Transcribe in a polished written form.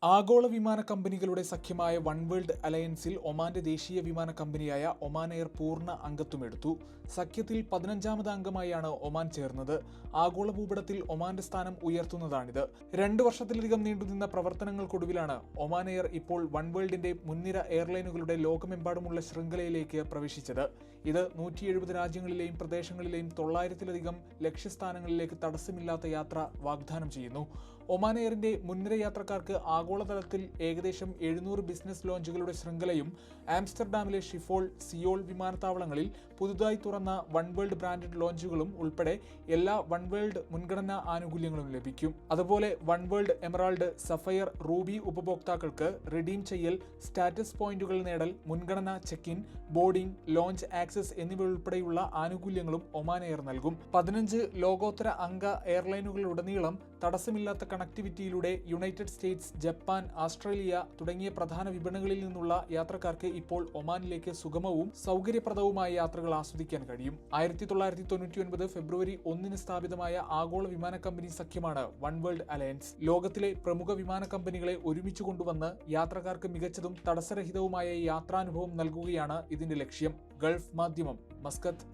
ആഗോള വിമാന കമ്പനികളുടെ സഖ്യമായ വൺ വേൾഡ് അലയൻസിൽ ഒമാന്റെ ദേശീയ വിമാന കമ്പനിയായ ഒമാൻ എയർ പൂർണ്ണ അംഗത്വമെടുത്തു. സഖ്യത്തിൽ 15ാമത് അംഗമായാണ് ഒമാൻ ചേർന്നത്. ആഗോള ഭൂപടത്തിൽ ഒമാന്റെ സ്ഥാനം ഉയർത്തുന്നതാണിത്. 2 വർഷത്തിലധികം നീണ്ടുനിന്ന പ്രവർത്തനങ്ങൾക്കൊടുവിലാണ് ഒമാൻ എയർ ഇപ്പോൾ വൺ വേൾഡിന്റെ മുൻനിര എയർലൈനുകളുടെ ലോകമെമ്പാടുമുള്ള ശൃംഖലയിലേക്ക് പ്രവേശിച്ചത്. ഇത് 170 രാജ്യങ്ങളിലെയും പ്രദേശങ്ങളിലെയും 900-ലധികം ലക്ഷ്യസ്ഥാനങ്ങളിലേക്ക് തടസ്സമില്ലാത്ത യാത്ര വാഗ്ദാനം ചെയ്യുന്നു. ഒമാൻ എയറിന്റെ മുൻനിര യാത്രക്കാർക്ക് ആഗോളതലത്തിൽ ഏകദേശം 700 ബിസിനസ് ലോഞ്ചുകളുടെ ശൃംഖലയും ആംസ്റ്റർഡാമിലെ ഷിഫോൾ, സിയോൾ വിമാനത്താവളങ്ങളിൽ പുതുതായി തുറന്ന വൺ വേൾഡ് ബ്രാൻഡഡ് ലോഞ്ചുകളും ഉൾപ്പെടെ എല്ലാ വൺ വേൾഡ് മുൻഗണനാ ആനുകൂല്യങ്ങളും ലഭിക്കും. അതുപോലെ one world emerald, sapphire, Ruby ഉപഭോക്താക്കൾക്ക് റിഡീം ചെയ്യൽ, സ്റ്റാറ്റസ് പോയിന്റുകൾ നേടൽ, മുൻഗണനാ check in, boarding, launch access എന്നിവ ഉൾപ്പെടെയുള്ള ആനുകൂല്യങ്ങളും ഒമാൻ എയർ നൽകും. 15 ലോകോത്തര അംഗ എയർലൈനുകളിലുടനീളം തടസ്സമില്ലാത്ത കണക്ടിവിറ്റിയിലൂടെ യുണൈറ്റഡ് സ്റ്റേറ്റ്സ്, ജപ്പാൻ, ഓസ്ട്രേലിയ തുടങ്ങിയ പ്രധാന വിപണികളിൽ നിന്നുള്ള യാത്രക്കാർക്ക് ഇപ്പോൾ ഒമാനിലേക്ക് സുഗമവും സൗകര്യപ്രദവുമായ യാത്രകൾ ആസ്വദിക്കാൻ കഴിയും. 1999 ഫെബ്രുവരി 1 സ്ഥാപിതമായ ആഗോള വിമാന കമ്പനി സഖ്യമാണ് വൺ വേൾഡ് അലയൻസ്. ലോകത്തിലെ പ്രമുഖ വിമാന കമ്പനികളെ ഒരുമിച്ച് കൊണ്ടുവന്ന് യാത്രക്കാർക്ക് മികച്ചതും തടസ്സരഹിതവുമായ യാത്രാനുഭവം നൽകുകയാണ് ഇതിന്റെ ലക്ഷ്യം. ഗൾഫ് മാധ്യമം, മസ്കത്ത്.